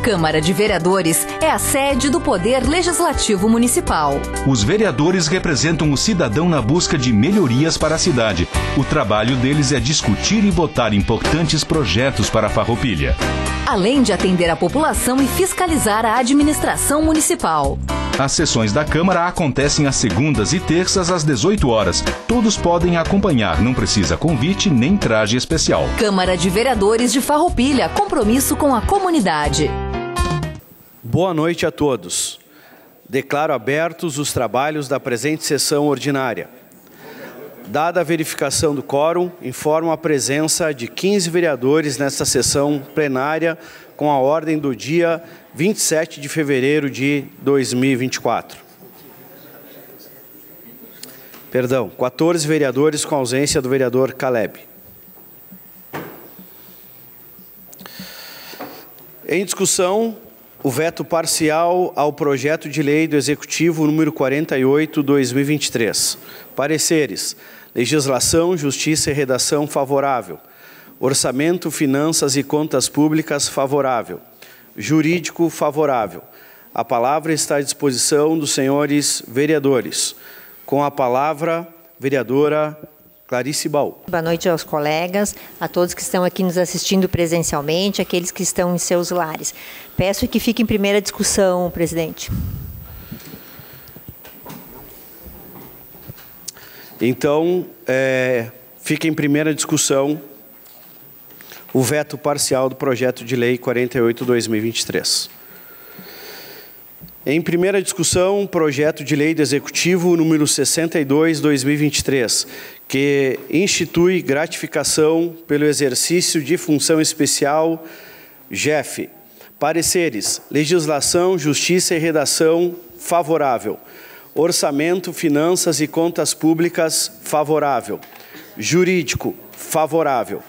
Câmara de Vereadores é a sede do Poder Legislativo Municipal. Os vereadores representam o cidadão na busca de melhorias para a cidade. O trabalho deles é discutir e votar importantes projetos para a Farroupilha, além de atender a população e fiscalizar a administração municipal. As sessões da Câmara acontecem às segundas e terças às 18 horas. Todos podem acompanhar, não precisa convite nem traje especial. Câmara de Vereadores de Farroupilha, compromisso com a comunidade. Boa noite a todos. Declaro abertos os trabalhos da presente sessão ordinária. Dada a verificação do quórum, informo a presença de 15 vereadores nesta sessão plenária com a ordem do dia 27 de fevereiro de 2024. Perdão, 14 vereadores com ausência do vereador Caleb. Em discussão, o veto parcial ao projeto de lei do Executivo número 48/2023. Pareceres: Legislação, Justiça e Redação favorável. Orçamento, Finanças e Contas Públicas favorável. Jurídico favorável. A palavra está à disposição dos senhores vereadores. Com a palavra, vereadora Clarice Baú. Boa noite aos colegas, a todos que estão aqui nos assistindo presencialmente, aqueles que estão em seus lares. Peço que fique em primeira discussão, presidente. Então, fica em primeira discussão o veto parcial do projeto de lei 48/2023. Em primeira discussão, projeto de lei do Executivo número 62/2023, que institui gratificação pelo exercício de função especial GEF. Pareceres: Legislação, Justiça e Redação favorável. Orçamento, Finanças e Contas Públicas favorável. Jurídico favorável.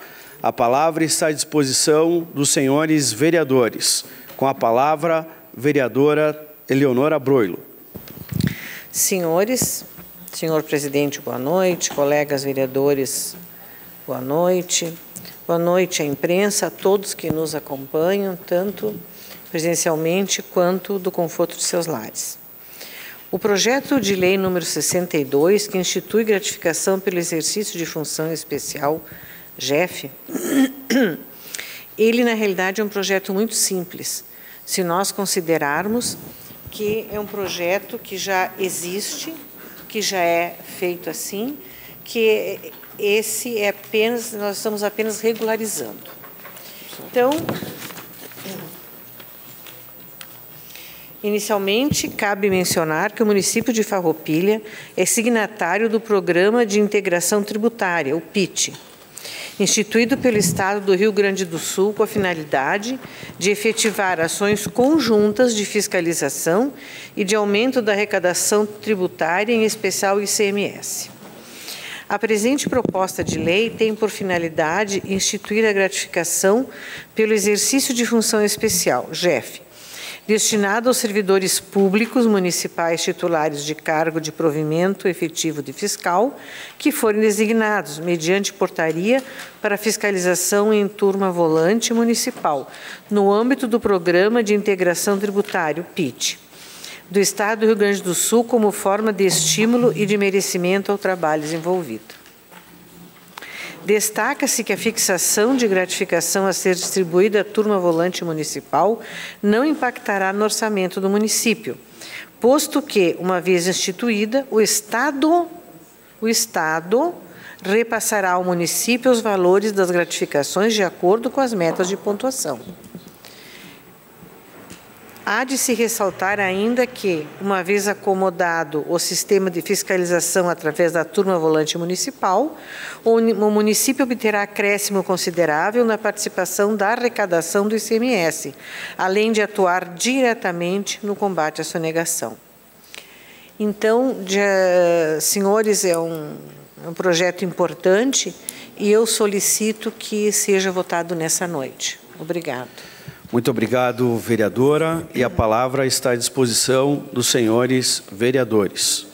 A palavra está à disposição dos senhores vereadores. Com a palavra, vereadora Eleonora Broilo. Senhor presidente, boa noite. Colegas vereadores, boa noite. Boa noite à imprensa, a todos que nos acompanham, tanto presencialmente quanto do conforto de seus lares. O projeto de lei número 62, que institui gratificação pelo exercício de função especial GEF, ele, na realidade, é um projeto muito simples, se nós considerarmos que é um projeto que já existe, que já é feito assim, que esse é apenas, nós estamos apenas regularizando. Então, inicialmente, cabe mencionar que o município de Farroupilha é signatário do Programa de Integração Tributária, o PIT, instituído pelo Estado do Rio Grande do Sul com a finalidade de efetivar ações conjuntas de fiscalização e de aumento da arrecadação tributária, em especial o ICMS. A presente proposta de lei tem por finalidade instituir a gratificação pelo exercício de função especial, GEF, destinado aos servidores públicos municipais titulares de cargo de provimento efetivo de fiscal, que forem designados, mediante portaria, para fiscalização em turma volante municipal, no âmbito do Programa de Integração Tributária, PIT, do Estado do Rio Grande do Sul, como forma de estímulo e de merecimento ao trabalho desenvolvido. Destaca-se que a fixação de gratificação a ser distribuída à turma volante municipal não impactará no orçamento do município, posto que, uma vez instituída, o Estado repassará ao município os valores das gratificações de acordo com as metas de pontuação. Há de se ressaltar ainda que, uma vez acomodado o sistema de fiscalização através da turma volante municipal, o município obterá acréscimo considerável na participação da arrecadação do ICMS, além de atuar diretamente no combate à sonegação. Então, senhores, é um projeto importante e eu solicito que seja votado nessa noite. Obrigado. Muito obrigado, vereadora. E a palavra está à disposição dos senhores vereadores.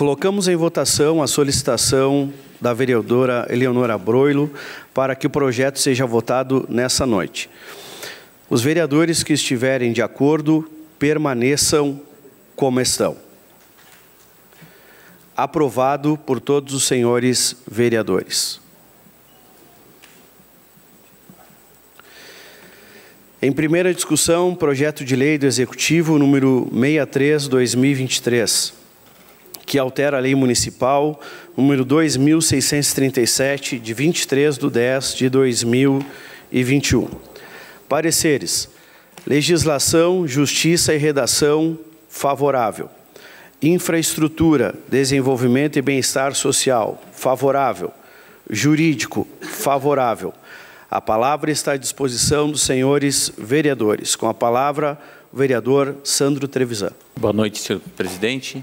Colocamos em votação a solicitação da vereadora Eleonora Broilo para que o projeto seja votado nessa noite. Os vereadores que estiverem de acordo, permaneçam como estão. Aprovado por todos os senhores vereadores. Em primeira discussão, projeto de lei do Executivo número 63/2023, que altera a Lei Municipal número 2.637, de 23/10/2021. Pareceres: legislação, justiça e redação, favorável. Infraestrutura, desenvolvimento e bem-estar social, favorável. Jurídico, favorável. A palavra está à disposição dos senhores vereadores. Com a palavra, o vereador Sandro Trevisan. Boa noite, senhor presidente,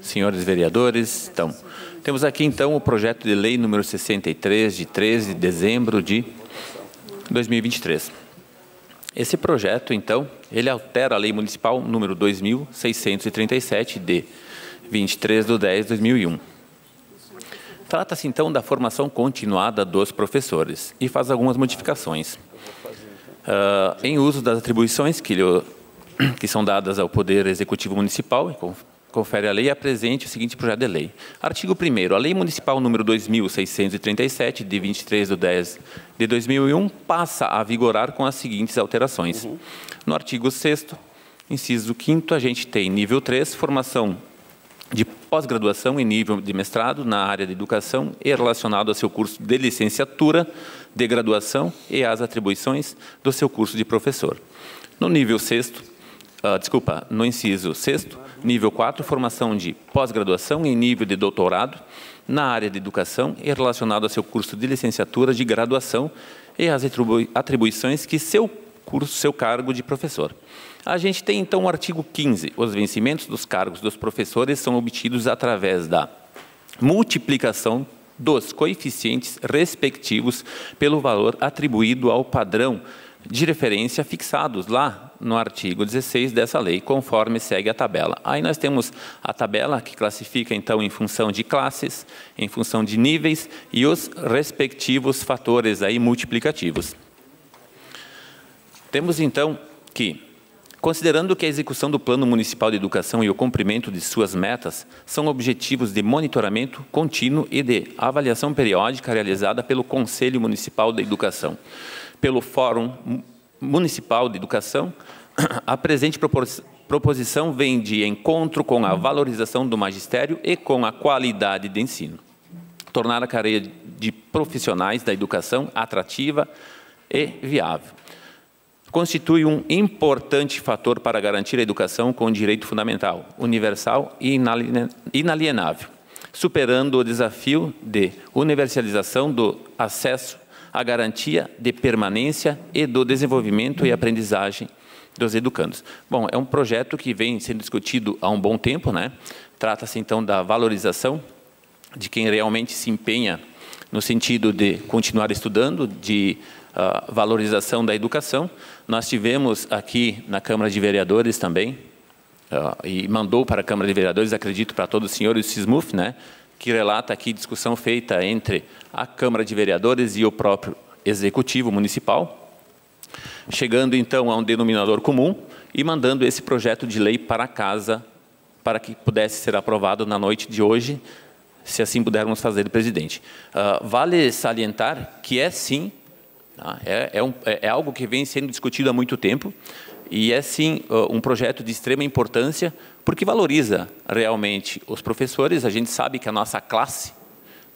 senhores vereadores. Então, temos aqui, então, o projeto de lei número 63, de 13 de dezembro de 2023. Esse projeto, então, ele altera a Lei Municipal número 2.637, de 23/10/2001. Trata-se, então, da formação continuada dos professores e faz algumas modificações. Em uso das atribuições que são dadas ao Poder Executivo Municipal, e confere a lei, apresente o seguinte projeto de lei. Artigo 1º. A Lei Municipal número 2.637, de 23/10/2001, passa a vigorar com as seguintes alterações. No artigo 6º, inciso 5º, a gente tem nível 3, formação de pós-graduação em nível de mestrado na área de educação e relacionado ao seu curso de licenciatura, de graduação e às atribuições do seu curso de professor. No nível 6º, no inciso 6º, nível 4, formação de pós-graduação em nível de doutorado na área de educação e relacionado ao seu curso de licenciatura, de graduação e às atribuições que seu cargo de professor. A gente tem, então, o artigo 15. Os vencimentos dos cargos dos professores são obtidos através da multiplicação dos coeficientes respectivos pelo valor atribuído ao padrão de referência fixados lá no artigo 16 dessa lei, conforme segue a tabela. Aí nós temos a tabela que classifica, então, em função de classes, em função de níveis e os respectivos fatores aí multiplicativos. Temos, então, que, considerando que a execução do Plano Municipal de Educação e o cumprimento de suas metas são objetivos de monitoramento contínuo e de avaliação periódica realizada pelo Conselho Municipal de Educação, pelo Fórum Municipal de Educação, a presente proposição vem de encontro com a valorização do magistério e com a qualidade de ensino. Tornar a carreira de profissionais da educação atrativa e viável. Constitui um importante fator para garantir a educação com direito fundamental, universal e inalienável, superando o desafio de universalização do acesso à garantia de permanência e do desenvolvimento e aprendizagem dos educandos. Bom, é um projeto que vem sendo discutido há um bom tempo, né? Trata-se, então, da valorização de quem realmente se empenha no sentido de continuar estudando, de valorização da educação. Nós tivemos aqui na Câmara de Vereadores também, e mandou para a Câmara de Vereadores, acredito, para todos os senhores, o SISMUF, né, que relata aqui discussão feita entre a Câmara de Vereadores e o próprio Executivo Municipal, chegando, então, a um denominador comum e mandando esse projeto de lei para casa, para que pudesse ser aprovado na noite de hoje, se assim pudermos fazer, presidente. Vale salientar que sim, é algo que vem sendo discutido há muito tempo e é, sim, um projeto de extrema importância porque valoriza realmente os professores. A gente sabe que a nossa classe,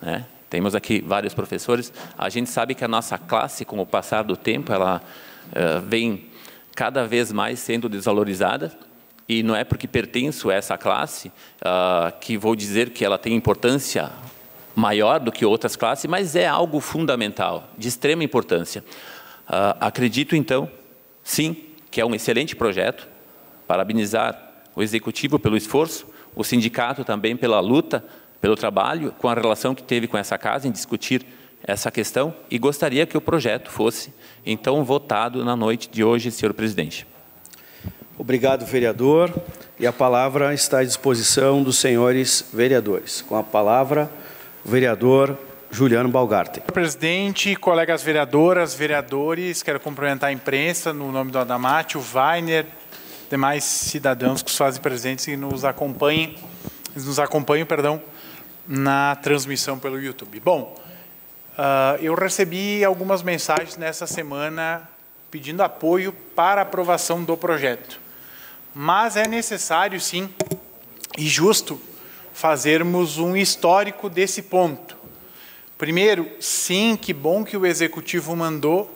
né, temos aqui vários professores, a gente sabe que a nossa classe, com o passar do tempo, ela vem cada vez mais sendo desvalorizada e não é porque pertenço a essa classe que vou dizer que ela tem importância maior do que outras classes, mas é algo fundamental, de extrema importância. Acredito, então, sim, que é um excelente projeto, parabenizar o Executivo pelo esforço, o sindicato também pela luta, pelo trabalho, com a relação que teve com essa casa em discutir essa questão, e gostaria que o projeto fosse, então, votado na noite de hoje, senhor presidente. Obrigado, vereador. E a palavra está à disposição dos senhores vereadores. Com a palavra, o vereador Juliano Balgarten. Presidente, colegas vereadoras, vereadores, quero cumprimentar a imprensa no nome do Adamati, o Weiner, demais cidadãos que se fazem presentes e nos acompanham, na transmissão pelo YouTube. Bom, eu recebi algumas mensagens nessa semana pedindo apoio para a aprovação do projeto. Mas é necessário, sim, e justo, fazermos um histórico desse ponto. Primeiro, sim, que bom que o Executivo mandou,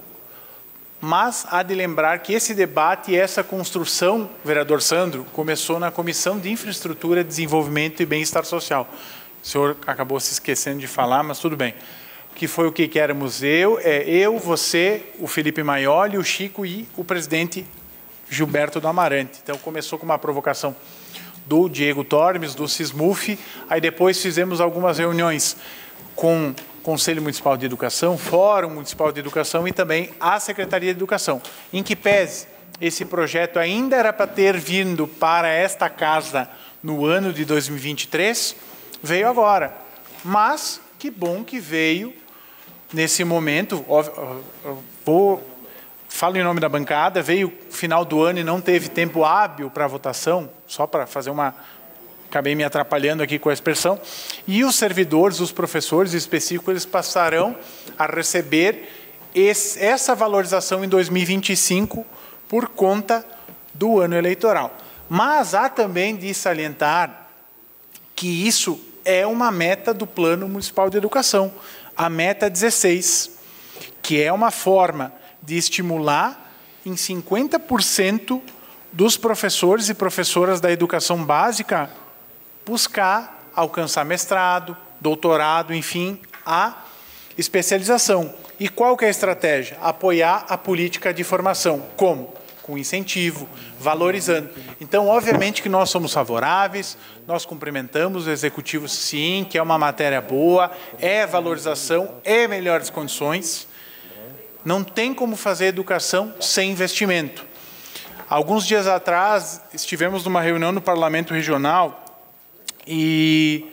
mas há de lembrar que esse debate e essa construção, vereador Sandro, começou na Comissão de Infraestrutura, Desenvolvimento e Bem-Estar Social. O senhor acabou se esquecendo de falar, mas tudo bem. Que foi o que éramos eu, você, o Felipe Maioli, o Chico e o presidente Gilberto do Amarante. Então, começou com uma provocação do Diego Tormes, do Sismuf, aí depois fizemos algumas reuniões com o Conselho Municipal de Educação, Fórum Municipal de Educação e também a Secretaria de Educação, em que pese esse projeto ainda era para ter vindo para esta casa no ano de 2023, veio agora. Mas, que bom que veio nesse momento, falo em nome da bancada, veio final do ano e não teve tempo hábil para a votação, só para fazer uma... Acabei me atrapalhando aqui com a expressão. E os servidores, os professores específicos, eles passarão a receber essa valorização em 2025 por conta do ano eleitoral. Mas há também de salientar que isso é uma meta do Plano Municipal de Educação, a meta 16, que é uma forma de estimular em 50% dos professores e professoras da educação básica buscar alcançar mestrado, doutorado, enfim, a especialização. E qual que é a estratégia? Apoiar a política de formação. Como? Com incentivo, valorizando. Então, obviamente que nós somos favoráveis, nós cumprimentamos o Executivo, sim, que é uma matéria boa, é valorização, é melhores condições. Não tem como fazer educação sem investimento. Alguns dias atrás, estivemos numa reunião no Parlamento Regional e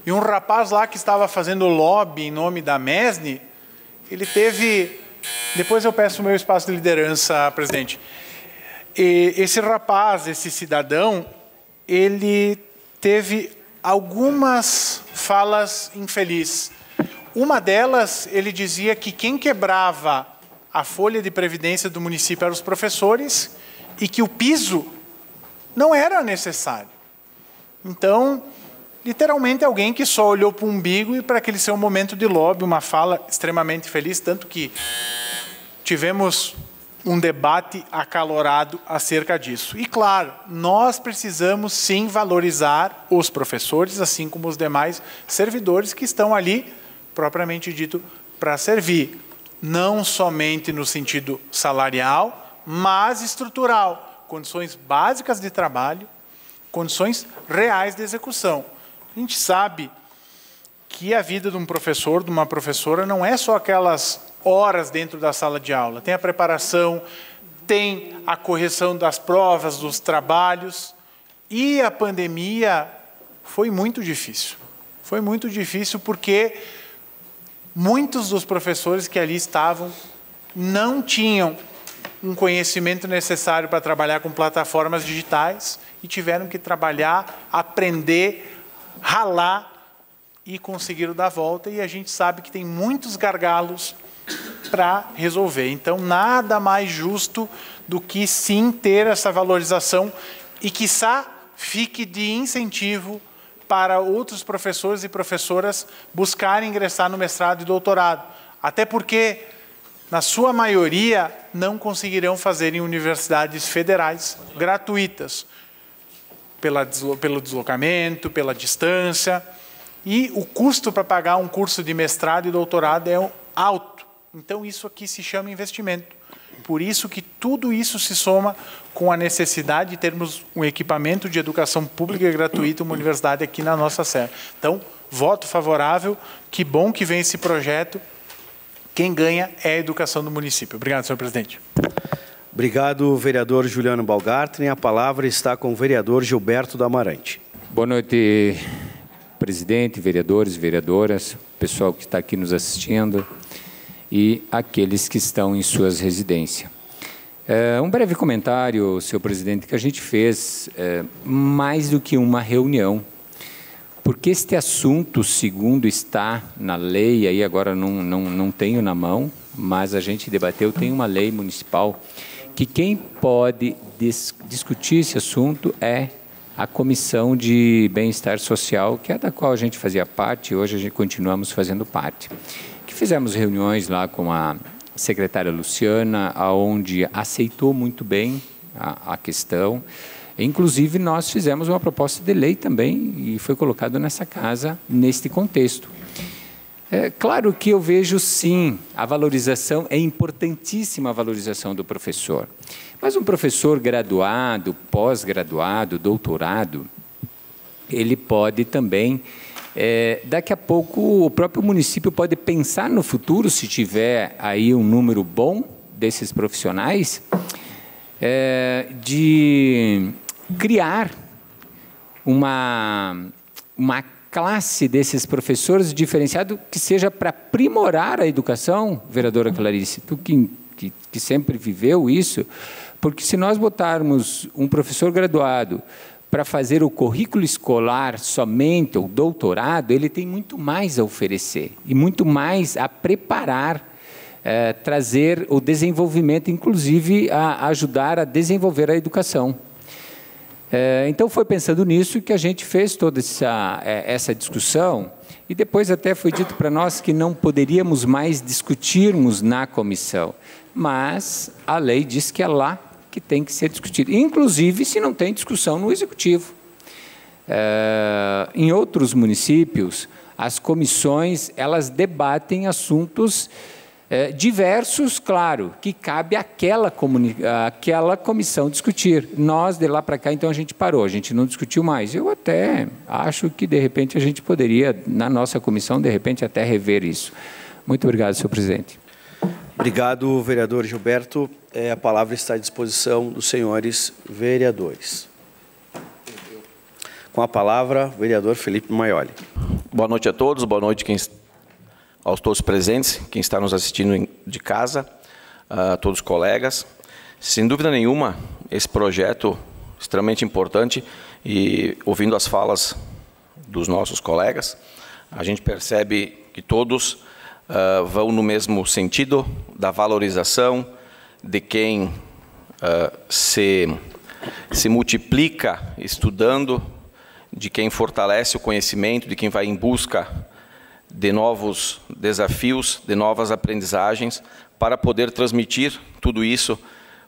um rapaz lá que estava fazendo lobby em nome da MESNI, ele teve... Depois eu peço o meu espaço de liderança, presidente. E esse rapaz, esse cidadão, ele teve algumas falas infelizes. Uma delas, ele dizia que quem quebrava a folha de previdência do município eram os professores e que o piso não era necessário. Então, literalmente, alguém que só olhou para o umbigo e para aquele seu momento de lobby, uma fala extremamente feliz, tanto que tivemos um debate acalorado acerca disso. E, claro, nós precisamos, sim, valorizar os professores, assim como os demais servidores que estão ali, propriamente dito, para servir. Não somente no sentido salarial, mas estrutural. Condições básicas de trabalho, condições reais de execução. A gente sabe que a vida de um professor, de uma professora, não é só aquelas horas dentro da sala de aula. Tem a preparação, tem a correção das provas, dos trabalhos. E a pandemia foi muito difícil. Foi muito difícil porque muitos dos professores que ali estavam não tinham um conhecimento necessário para trabalhar com plataformas digitais e tiveram que trabalhar, aprender, ralar e conseguiram dar a volta. E a gente sabe que tem muitos gargalos para resolver. Então, nada mais justo do que sim ter essa valorização e, quiçá, fique de incentivo para outros professores e professoras buscarem ingressar no mestrado e doutorado. Até porque, na sua maioria, não conseguirão fazer em universidades federais gratuitas, pelo deslocamento, pela distância. E o custo para pagar um curso de mestrado e doutorado é alto. Então, isso aqui se chama investimento. Por isso que tudo isso se soma com a necessidade de termos um equipamento de educação pública e gratuita, uma universidade aqui na nossa serra. Então, voto favorável, que bom que vem esse projeto. Quem ganha é a educação do município. Obrigado, senhor presidente. Obrigado, vereador Juliano Balgartner. A palavra está com o vereador Gilberto do Amarante. Boa noite, presidente, vereadores, vereadoras, pessoal que está aqui nos assistindo e aqueles que estão em suas residências. Um breve comentário, senhor presidente, que a gente fez mais do que uma reunião, porque este assunto, segundo está na lei, aí agora não tenho na mão, mas a gente debateu, tem uma lei municipal que quem pode discutir esse assunto é a Comissão de Bem-Estar Social, que é da qual a gente fazia parte, e hoje a gente continuamos fazendo parte. Que fizemos reuniões lá com a secretária Luciana, onde aceitou muito bem a questão. Inclusive, nós fizemos uma proposta de lei também, e foi colocado nessa casa, neste contexto. É claro que eu vejo, sim, a valorização, é importantíssima a valorização do professor. Mas um professor graduado, pós-graduado, doutorado, ele pode também, daqui a pouco, o próprio município pode pensar no futuro, se tiver aí um número bom desses profissionais, de criar uma classe desses professores diferenciado que seja para aprimorar a educação, vereadora Clarice, tu que sempre viveu isso, porque se nós botarmos um professor graduado para fazer o currículo escolar somente, o doutorado, ele tem muito mais a oferecer e muito mais a preparar, trazer o desenvolvimento, inclusive a ajudar a desenvolver a educação. Então, foi pensando nisso que a gente fez toda essa discussão e depois até foi dito para nós que não poderíamos mais discutirmos na comissão, mas a lei diz que é lá que tem que ser discutido, inclusive se não tem discussão no Executivo. Em outros municípios, as comissões, elas debatem assuntos diversos, claro, que cabe àquela comissão discutir. Nós, de lá para cá, então, a gente parou, a gente não discutiu mais. Eu até acho que, de repente, a gente poderia, na nossa comissão, de repente, até rever isso. Muito obrigado, senhor presidente. Obrigado, vereador Gilberto. A palavra está à disposição dos senhores vereadores. Com a palavra, o vereador Felipe Maioli. Boa noite a todos, boa noite aos todos presentes, quem está nos assistindo de casa, a todos os colegas. Sem dúvida nenhuma, esse projeto é extremamente importante e, ouvindo as falas dos nossos colegas, a gente percebe que todos vão no mesmo sentido da valorização de quem se multiplica estudando, de quem fortalece o conhecimento, de quem vai em busca de novos desafios, de novas aprendizagens, para poder transmitir tudo isso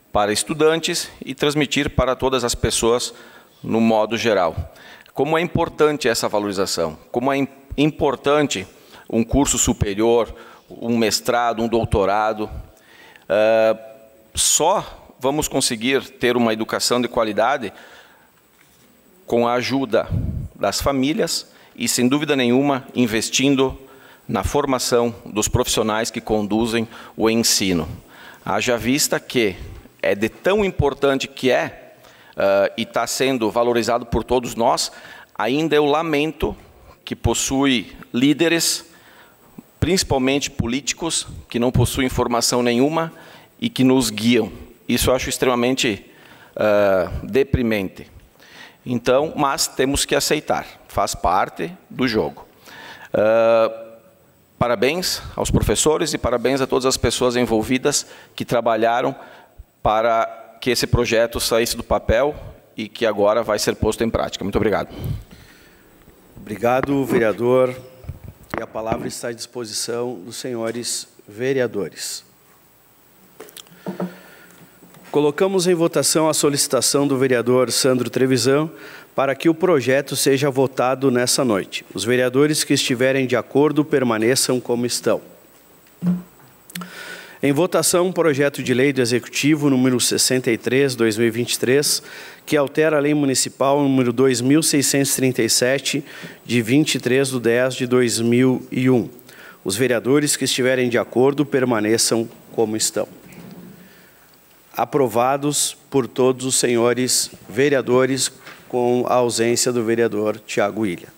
para estudantes e transmitir para todas as pessoas no modo geral. Como é importante essa valorização, como é importante um curso superior, um mestrado, um doutorado. Só vamos conseguir ter uma educação de qualidade com a ajuda das famílias e, sem dúvida nenhuma, investindo na formação dos profissionais que conduzem o ensino. Haja vista que é de tão importante que e está sendo valorizado por todos nós, ainda eu lamento que possui líderes, principalmente políticos, que não possuem formação nenhuma e que nos guiam. Isso eu acho extremamente deprimente. Então, mas temos que aceitar, faz parte do jogo. Parabéns aos professores e parabéns a todas as pessoas envolvidas que trabalharam para que esse projeto saísse do papel e que agora vai ser posto em prática. Muito obrigado. Obrigado, vereador. E a palavra está à disposição dos senhores vereadores. Colocamos em votação a solicitação do vereador Sandro Trevisan para que o projeto seja votado nessa noite. Os vereadores que estiverem de acordo permaneçam como estão. Em votação, projeto de lei do Executivo número 63/2023, que altera a Lei Municipal número 2637, de 23/10/2001. Os vereadores que estiverem de acordo permaneçam como estão. Aprovados por todos os senhores vereadores, com a ausência do vereador Tiago William.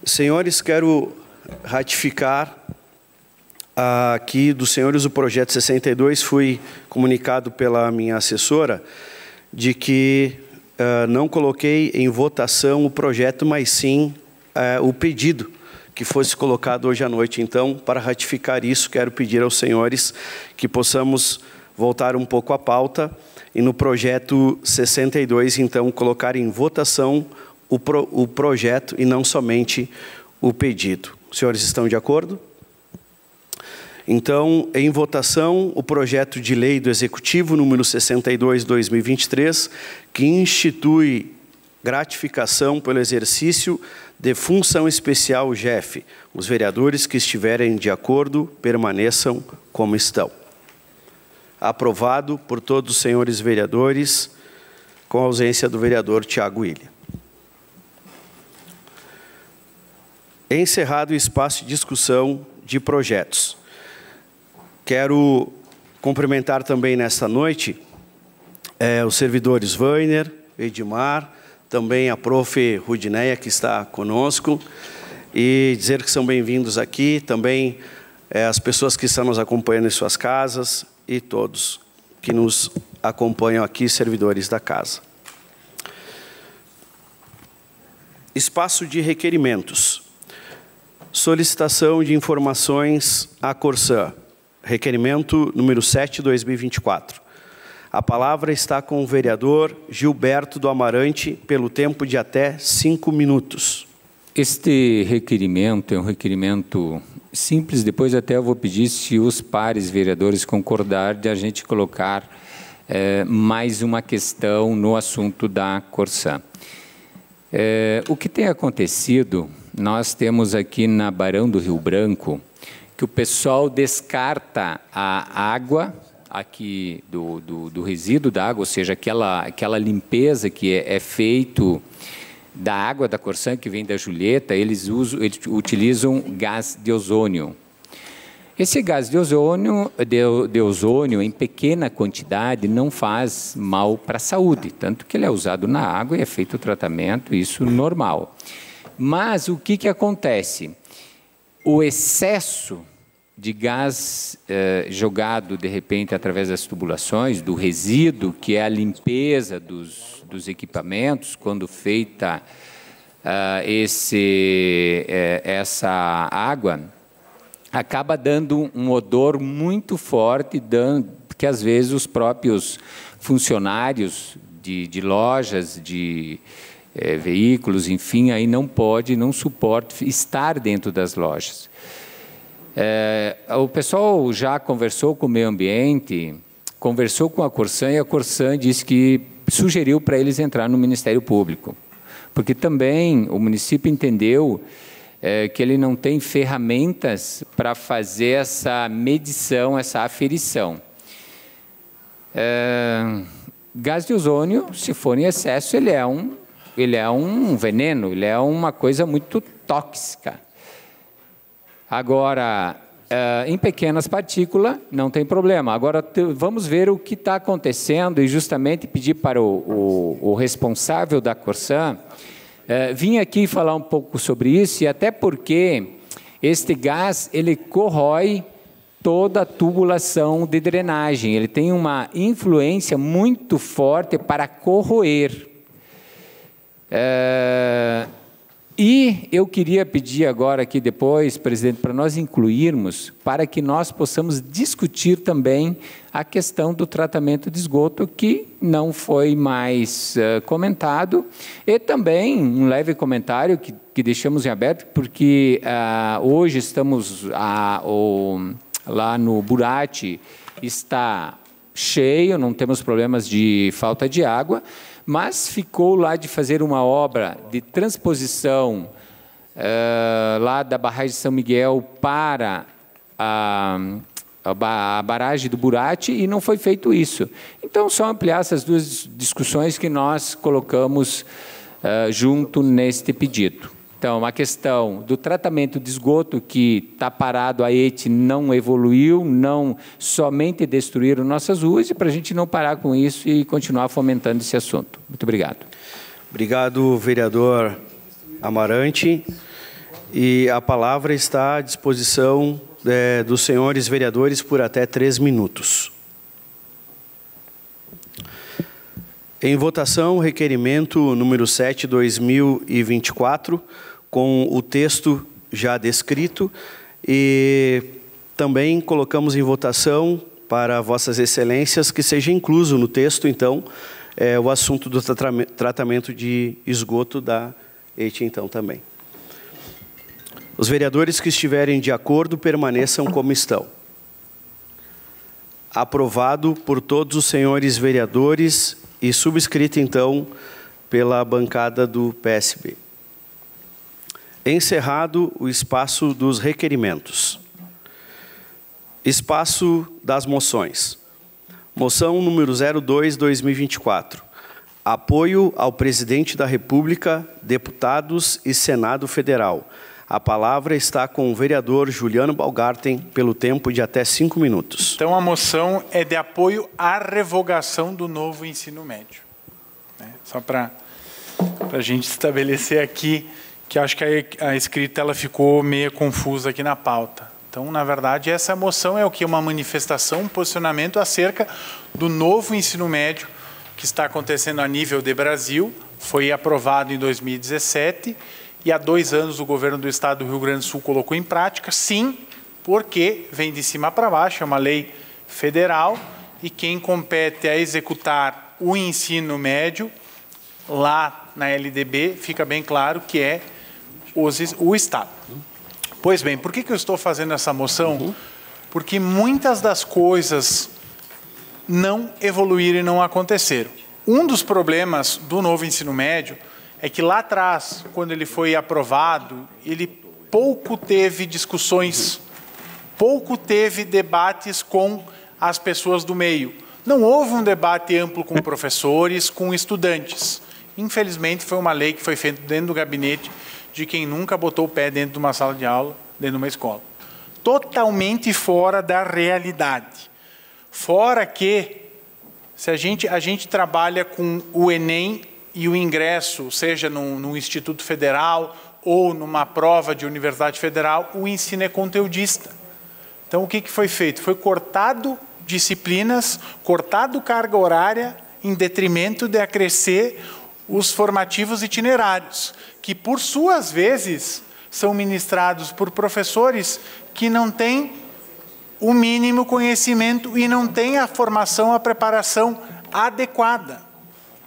Senhores, quero ratificar aqui dos senhores o projeto 62. Fui comunicado pela minha assessora de que não coloquei em votação o projeto, mas sim o pedido que fosse colocado hoje à noite. Então, para ratificar isso, quero pedir aos senhores que possamos voltar um pouco à pauta e no projeto 62, então, colocar em votação o projeto e não somente o pedido. Os senhores estão de acordo? Então, em votação, o projeto de lei do Executivo número 62/2023, que institui gratificação pelo exercício de função especial GEF. Os vereadores que estiverem de acordo permaneçam como estão. Aprovado por todos os senhores vereadores, com a ausência do vereador Tiago William. Encerrado o espaço de discussão de projetos. Quero cumprimentar também nesta noite os servidores Weiner, Edmar, também a prof. Rudineia, que está conosco, e dizer que são bem-vindos aqui, também as pessoas que estão nos acompanhando em suas casas e todos que nos acompanham aqui, servidores da casa. Espaço de requerimentos. Solicitação de informações à Corsã. Requerimento número 7/2024. A palavra está com o vereador Gilberto do Amarante, pelo tempo de até 5 minutos. Este requerimento é um requerimento simples, depois até eu vou pedir, se os pares vereadores concordarem, de a gente colocar mais uma questão no assunto da Corsã. O que tem acontecido, nós temos aqui na Barão do Rio Branco, que o pessoal descarta a água aqui do resíduo da água, ou seja, aquela limpeza que é feito da água da Corsã, que vem da Julieta, eles utilizam gás de ozônio. Esse gás de ozônio em pequena quantidade não faz mal para a saúde, tanto que ele é usado na água e é feito o tratamento, isso normal. Mas o que acontece? O excesso de gás jogado, de repente, através das tubulações, do resíduo, que é a limpeza dos equipamentos, quando feita essa água, acaba dando um odor muito forte, que às vezes os próprios funcionários de lojas, de veículos, enfim, aí não suporta estar dentro das lojas. O pessoal já conversou com o meio ambiente, conversou com a Corsã, e a Corsã disse que sugeriu para eles entrar no Ministério Público, porque também o município entendeu que ele não tem ferramentas para fazer essa medição, essa aferição. Gás de ozônio, se for em excesso, ele é um veneno, ele é uma coisa muito tóxica. Agora, em pequenas partículas, não tem problema. Agora, vamos ver o que está acontecendo e justamente pedir para o responsável da Corsã vim aqui falar um pouco sobre isso, e até porque este gás, ele corrói toda a tubulação de drenagem. Ele tem uma influência muito forte para corroer. E eu queria pedir agora aqui depois, presidente, para nós incluirmos, para que nós possamos discutir também a questão do tratamento de esgoto, que não foi mais comentado, e também um leve comentário que deixamos em aberto, porque hoje estamos lá no Burati, está cheio, não temos problemas de falta de água, mas ficou lá de fazer uma obra de transposição lá da barragem de São Miguel para a barragem do Burati, e não foi feito isso. Então, só ampliar essas duas discussões que nós colocamos junto neste pedido. Então, a questão do tratamento de esgoto que está parado, a ET não evoluiu, não somente destruíram nossas ruas, e para a gente não parar com isso e continuar fomentando esse assunto. Muito obrigado. Obrigado, vereador Amarante. E a palavra está à disposição dos senhores vereadores por até 3 minutos. Em votação, requerimento número 7/2024, com o texto já descrito, e também colocamos em votação para vossas excelências que seja incluso no texto, então, o assunto do tratamento de esgoto da ET, então, também. Os vereadores que estiverem de acordo permaneçam como estão. Aprovado por todos os senhores vereadores e subscrito, então, pela bancada do PSB. Encerrado o espaço dos requerimentos. Espaço das moções. Moção número 02/2024. Apoio ao Presidente da República, deputados e Senado Federal. A palavra está com o vereador Juliano Balgarten, pelo tempo de até 5 minutos. Então, a moção é de apoio à revogação do novo ensino médio. Só para a gente estabelecer aqui, que acho que a escrita ela ficou meio confusa aqui na pauta. Então, na verdade, essa moção é o que? Uma manifestação, um posicionamento acerca do novo ensino médio que está acontecendo a nível de Brasil. Foi aprovado em 2017 e há 2 anos o governo do estado do Rio Grande do Sul colocou em prática, sim, porque vem de cima para baixo, é uma lei federal e quem compete a executar o ensino médio, lá na LDB, fica bem claro que é o Estado. Pois bem, por que eu estou fazendo essa moção? Porque muitas das coisas não evoluíram e não aconteceram. Um dos problemas do novo ensino médio é que lá atrás, quando ele foi aprovado, ele pouco teve discussões, pouco teve debates com as pessoas do meio. Não houve um debate amplo com professores, com estudantes. Infelizmente, foi uma lei que foi feita dentro do gabinete de quem nunca botou o pé dentro de uma sala de aula, dentro de uma escola. Totalmente fora da realidade. Fora que, se a gente trabalha com o Enem e o ingresso, seja no Instituto Federal ou numa prova de Universidade Federal, o ensino é conteudista. Então, o que foi feito? Foi cortado disciplinas, cortado carga horária, em detrimento de acrescer os formativos itinerários, que, por suas vezes, são ministrados por professores que não têm o mínimo conhecimento e não têm a formação, a preparação adequada,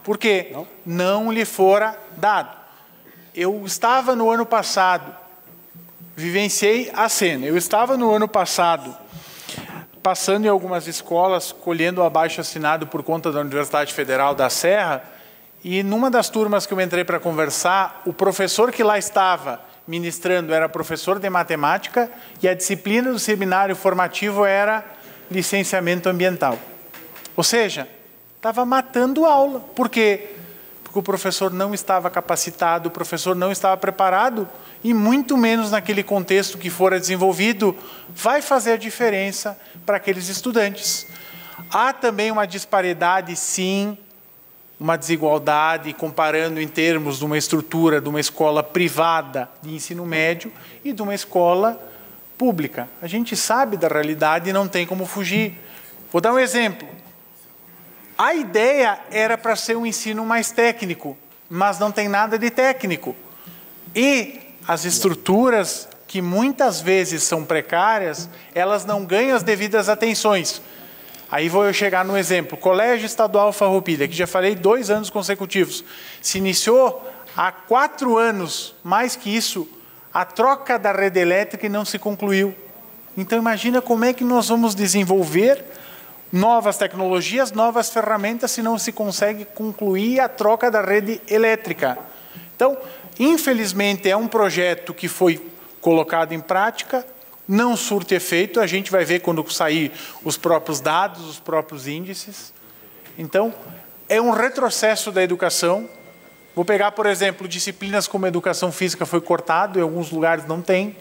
porque não lhe fora dado. Eu estava no ano passado, vivenciei a cena, eu estava no ano passado, passando em algumas escolas, colhendo o abaixo-assinado por conta da Universidade Federal da Serra, e numa das turmas que eu entrei para conversar, o professor que lá estava ministrando era professor de matemática e a disciplina do seminário formativo era licenciamento ambiental. Ou seja, estava matando aula. Por quê? Porque o professor não estava capacitado, o professor não estava preparado e muito menos naquele contexto que fora desenvolvido vai fazer a diferença para aqueles estudantes. Há também uma disparidade, sim, uma desigualdade, comparando em termos de uma estrutura de uma escola privada de ensino médio e de uma escola pública. A gente sabe da realidade e não tem como fugir. Vou dar um exemplo. A ideia era para ser um ensino mais técnico, mas não tem nada de técnico. E as estruturas, que muitas vezes são precárias, elas não ganham as devidas atenções. Aí vou eu chegar no exemplo. Colégio Estadual Farroupilha, que já falei 2 anos consecutivos, se iniciou há 4 anos, mais que isso, a troca da rede elétrica e não se concluiu. Então imagina como é que nós vamos desenvolver novas tecnologias, novas ferramentas, se não se consegue concluir a troca da rede elétrica. Então, infelizmente, é um projeto que foi colocado em prática, não surte efeito, a gente vai ver quando sair os próprios dados, os próprios índices. Então, é um retrocesso da educação Vou pegar, por exemplo, disciplinas como educação física foi cortado, em alguns lugares não tem.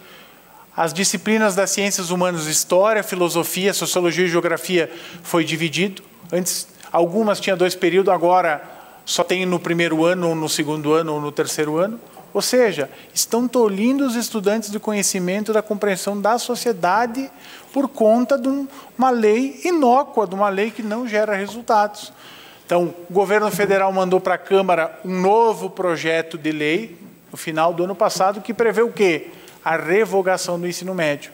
As disciplinas das ciências humanas, história, filosofia, sociologia e geografia foi dividido. Antes, algumas tinham 2 períodos, agora só tem no primeiro ano, ou no segundo ano, ou no terceiro ano. Ou seja, estão tolhindo os estudantes do conhecimento, da compreensão da sociedade por conta de uma lei inócua, de uma lei que não gera resultados. Então, o governo federal mandou para a Câmara um novo projeto de lei, no final do ano passado, que prevê o quê? A revogação do ensino médio.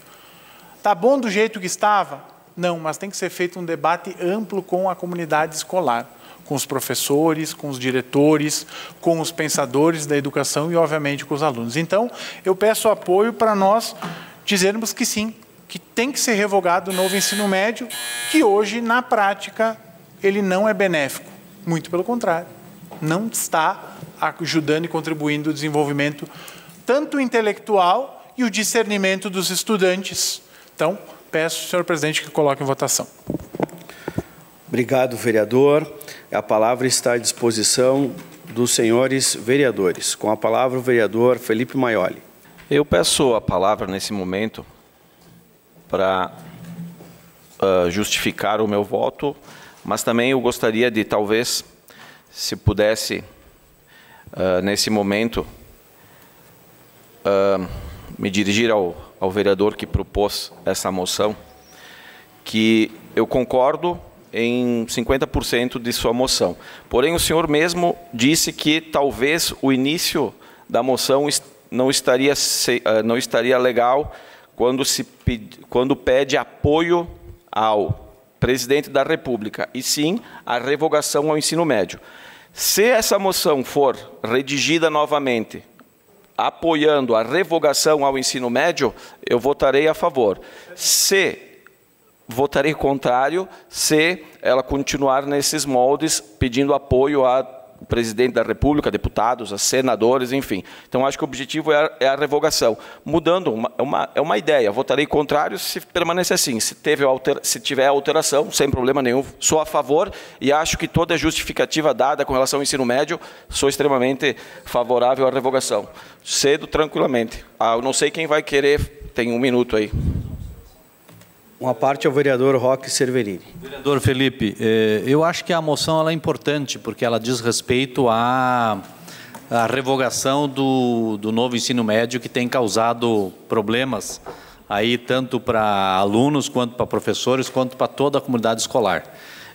Está bom do jeito que estava? Não, mas tem que ser feito um debate amplo com a comunidade escolar, com os professores, com os diretores, com os pensadores da educação e, obviamente, com os alunos. Então, eu peço apoio para nós dizermos que sim, que tem que ser revogado o novo ensino médio, que hoje, na prática, ele não é benéfico. Muito pelo contrário, não está ajudando e contribuindo ao desenvolvimento tanto intelectual e o discernimento dos estudantes. Então, peço, senhor presidente, que coloque em votação. Obrigado, vereador. A palavra está à disposição dos senhores vereadores. Com a palavra, o vereador Felipe Maioli. Eu peço a palavra nesse momento para justificar o meu voto, mas também eu gostaria de, talvez, se pudesse, nesse momento, me dirigir ao vereador que propôs essa moção, que eu concordo em 50% de sua moção. Porém, o senhor mesmo disse que talvez o início da moção não estaria legal quando pede apoio ao presidente da República, e sim a revogação ao ensino médio. Se essa moção for redigida novamente, apoiando a revogação ao ensino médio, eu votarei a favor. Votarei contrário se ela continuar nesses moldes, pedindo apoio ao presidente da República, deputados, a senadores, enfim. Então, acho que o objetivo é a revogação. Mudando, é uma ideia. Votarei contrário se permanecer assim. Se tiver alteração, sem problema nenhum, sou a favor e acho que toda a justificativa dada com relação ao ensino médio, sou extremamente favorável à revogação. Cedo, tranquilamente. Eu não sei quem vai querer, tem 1 minuto aí. Uma parte ao vereador Roque Cerverini. Vereador Felipe, eu acho que a moção ela é importante, porque ela diz respeito à revogação do novo ensino médio, que tem causado problemas, aí, tanto para alunos, quanto para professores, quanto para toda a comunidade escolar.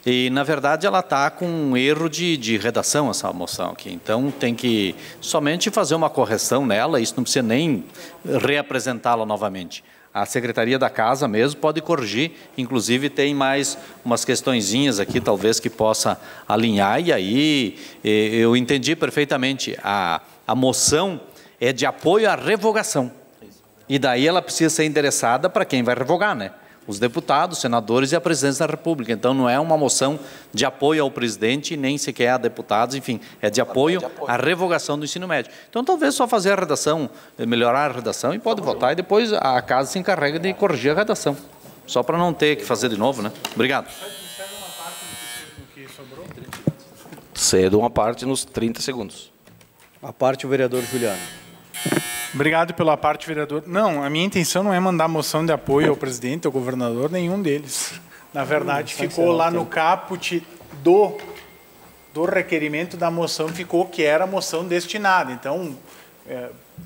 E, na verdade, ela está com um erro de redação, essa moção aqui. Então, tem que somente fazer uma correção nela, isso não precisa nem reapresentá-la novamente. A Secretaria da Casa mesmo pode corrigir, inclusive tem mais umas questõezinhas aqui, talvez, que possa alinhar, e aí eu entendi perfeitamente. A moção é de apoio à revogação, e daí ela precisa ser endereçada para quem vai revogar, né? Os deputados, senadores e a presidência da República. Então, não é uma moção de apoio ao presidente, nem sequer a deputados, enfim, é de apoio à revogação do ensino médio. Então, talvez só fazer a redação, melhorar a redação, e pode votar, e depois a casa se encarrega de corrigir a redação. Só para não ter que fazer de novo, né? Obrigado. Cedo uma parte nos 30 segundos. A parte, o vereador Juliano. Obrigado pela parte, vereador. Não, a minha intenção não é mandar moção de apoio ao presidente, ao governador, nenhum deles. Na verdade, ficou lá no caput do requerimento da moção, ficou que era a moção destinada. Então,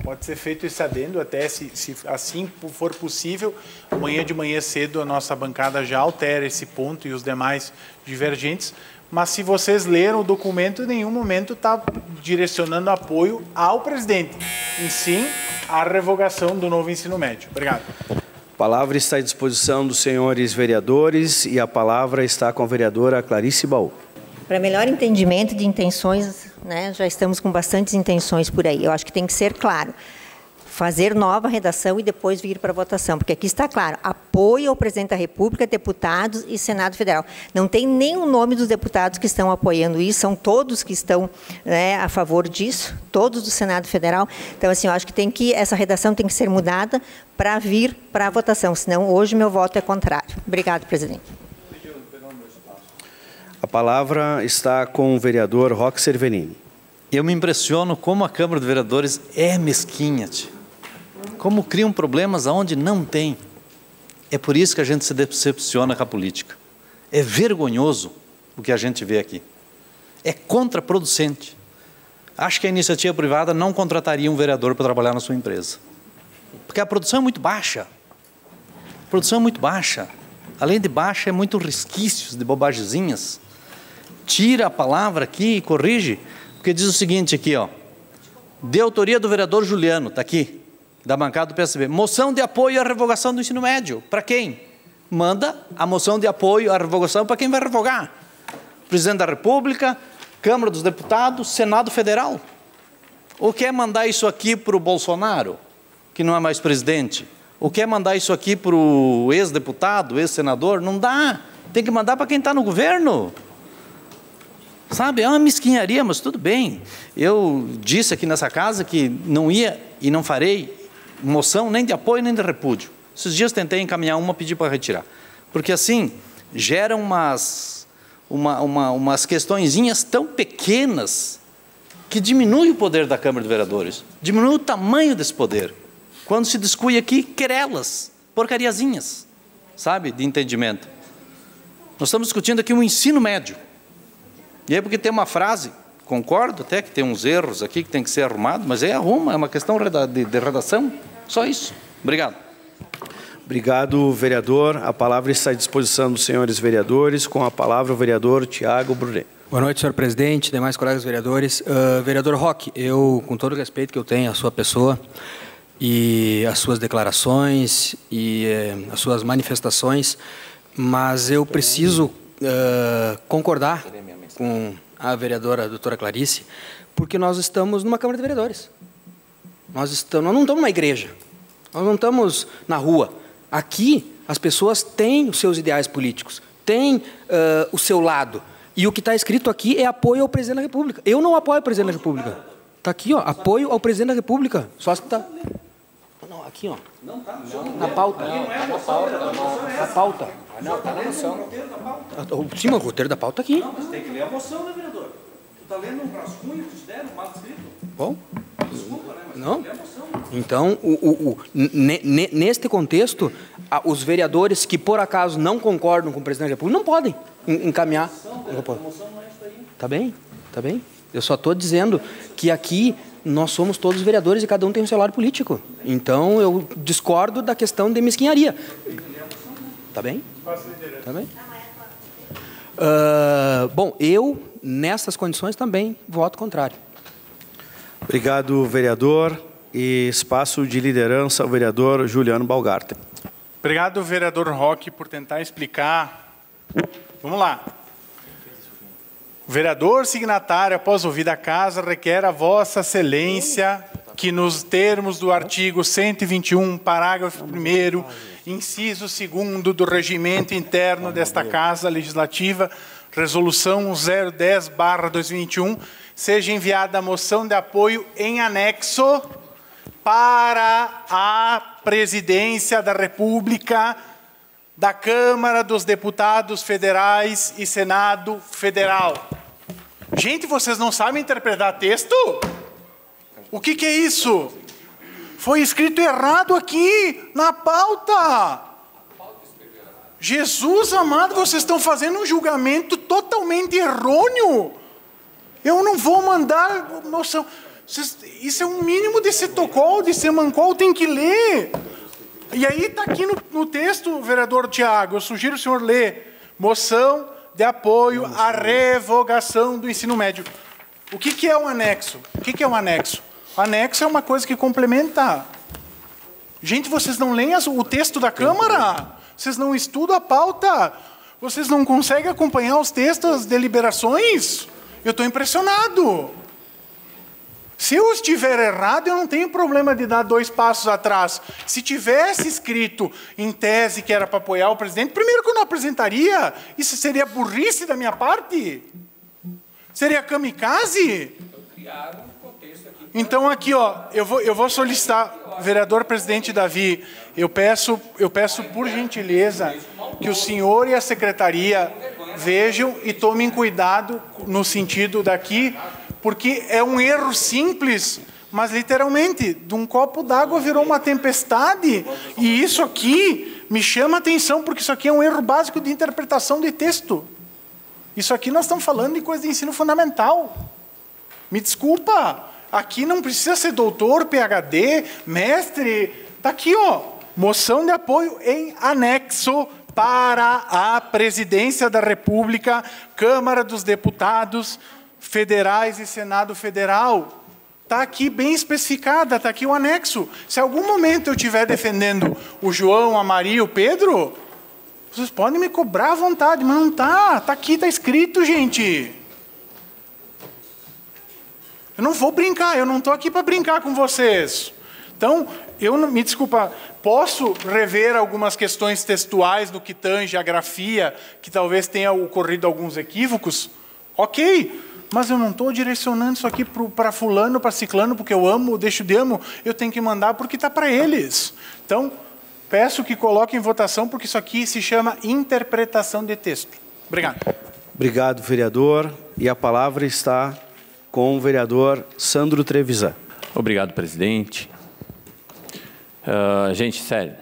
pode ser feito esse adendo, até se assim for possível, amanhã de manhã cedo a nossa bancada já altera esse ponto e os demais divergentes. Mas se vocês leram o documento, em nenhum momento está direcionando apoio ao presidente, e sim à revogação do novo ensino médio. Obrigado. A palavra está à disposição dos senhores vereadores e a palavra está com a vereadora Clarice Baú. Para melhor entendimento de intenções, né, já estamos com bastantes intenções por aí. Eu acho que tem que ser claro. Fazer nova redação e depois vir para a votação, porque aqui está claro, apoio ao presidente da República, deputados e Senado Federal. Não tem nem o nome dos deputados que estão apoiando isso, são todos que estão, né, a favor disso, todos do Senado Federal. Então, assim, eu acho que essa redação tem que ser mudada para vir para a votação, senão hoje meu voto é contrário. Obrigado, presidente. A palavra está com o vereador Roque Cerverini. eu me impressiono como a Câmara de Vereadores é mesquinha, como criam problemas aonde não tem. É por isso que a gente se decepciona com a política. É vergonhoso o que a gente vê aqui. É contraproducente. Acho que a iniciativa privada não contrataria um vereador para trabalhar na sua empresa. Porque a produção é muito baixa. A produção é muito baixa. Além de baixa, é muito resquícios de bobagezinhas. Tira a palavra aqui e corrige, porque diz o seguinte aqui, ó. De autoria do vereador Juliano, está aqui, da bancada do PSB. Moção de apoio à revogação do ensino médio. Para quem? Manda a moção de apoio à revogação para quem vai revogar. Presidente da República, Câmara dos Deputados, Senado Federal. Ou quer mandar isso aqui para o Bolsonaro, que não é mais presidente? Ou quer mandar isso aqui para o ex-deputado, ex-senador? Não dá. Tem que mandar para quem está no governo. Sabe, é uma mesquinharia, mas tudo bem. Eu disse aqui nessa casa que não ia e não farei moção nem de apoio nem de repúdio. Esses dias tentei encaminhar uma, pedi para retirar. Porque assim, geram umas questõezinhas tão pequenas que diminui o poder da Câmara de Vereadores, diminui o tamanho desse poder. Quando se discute aqui, querelas, porcariazinhas, sabe, de entendimento. Nós estamos discutindo aqui um ensino médio. E aí porque tem uma frase, concordo até que tem uns erros aqui que tem que ser arrumado, mas é uma questão de redação, só isso. Obrigado. Obrigado, vereador. A palavra está à disposição dos senhores vereadores. Com a palavra, o vereador Tiago Brunet. Boa noite, senhor presidente, demais colegas vereadores. Vereador Roque, eu, com todo o respeito que eu tenho à sua pessoa e às suas declarações e às suas manifestações, mas eu preciso concordar com a vereadora doutora Clarice, porque nós estamos numa Câmara de Vereadores. Nós não estamos numa igreja, nós não estamos na rua. Aqui, as pessoas têm os seus ideais políticos, têm o seu lado. E o que está escrito aqui é apoio ao presidente da República. Eu não apoio o presidente da República. Está aqui, ó, apoio ao presidente da República. Só que está... Não, aqui, ó. Na pauta. Na pauta. Não, está na moção. Sim, o roteiro da pauta aqui. Não, mas tem que ler a moção, né, vereador? Tu está lendo um rascunho que te deram, um mal escrito? Bom. Desculpa, né, mas não. Tem que ler a moção. Então, neste contexto, os vereadores que, por acaso, não concordam com o presidente da República, não podem encaminhar. Tá bem, tá bem. Eu só estou dizendo que aqui nós somos todos vereadores e cada um tem um seu lado político. Então, eu discordo da questão de mesquinharia. Tá bem? Tá bem? Bom, eu, nessas condições, também voto contrário. Obrigado, vereador. E espaço de liderança ao vereador Juliano Balgarten. Obrigado, vereador Roque, por tentar explicar. Vamos lá. O vereador signatário, após ouvida a casa, requer a vossa excelência que, nos termos do artigo 121, parágrafo 1º, inciso 2º do regimento interno desta Casa Legislativa, resolução 010/2021, seja enviada a moção de apoio em anexo para a Presidência da República, da Câmara dos Deputados Federais e Senado Federal. Gente, vocês não sabem interpretar texto? O que é isso? Foi escrito errado aqui, na pauta. Jesus amado, vocês estão fazendo um julgamento totalmente errôneo. Eu não vou mandar moção. Isso é um mínimo de setocol, de semancol, tem que ler. E aí está aqui no texto, vereador Tiago, eu sugiro o senhor ler. Moção de apoio à revogação do ensino médio. O que é um anexo? O que é um anexo? O anexo é uma coisa que complementa. Gente, vocês não leem o texto da Câmara? Vocês não estudam a pauta? Vocês não conseguem acompanhar os textos, as deliberações? Eu estou impressionado. Se eu estiver errado, eu não tenho problema de dar 2 passos atrás. Se tivesse escrito em tese que era para apoiar o presidente, primeiro que eu não apresentaria. Isso seria burrice da minha parte? Seria kamikaze? Então aqui, ó, eu vou solicitar, vereador presidente Davi, eu peço por gentileza que o senhor e a secretaria vejam e tomem cuidado no sentido daqui, porque é um erro simples, mas literalmente, de um copo d'água virou uma tempestade, e isso aqui me chama a atenção, porque isso aqui é um erro básico de interpretação de texto. Isso aqui nós estamos falando de coisa de ensino fundamental. Me desculpa, aqui não precisa ser doutor, PhD, mestre. Está aqui, ó, moção de apoio em anexo para a Presidência da República, Câmara dos Deputados Federais e Senado Federal. Está aqui bem especificada, está aqui o anexo. Se algum momento eu estiver defendendo o João, a Maria, o Pedro, vocês podem me cobrar à vontade, mas não está. Está aqui, está escrito, gente. Eu não vou brincar, eu não estou aqui para brincar com vocês. Então, me desculpa, posso rever algumas questões textuais do que tange a grafia, que talvez tenha ocorrido alguns equívocos? Ok. Mas eu não estou direcionando isso aqui para fulano, para ciclano, porque eu amo, deixo de amo, eu tenho que mandar porque está para eles. Então, peço que coloquem em votação, porque isso aqui se chama interpretação de texto. Obrigado. Obrigado, vereador. E a palavra está com o vereador Sandro Trevisan. Obrigado, presidente. Gente, sério,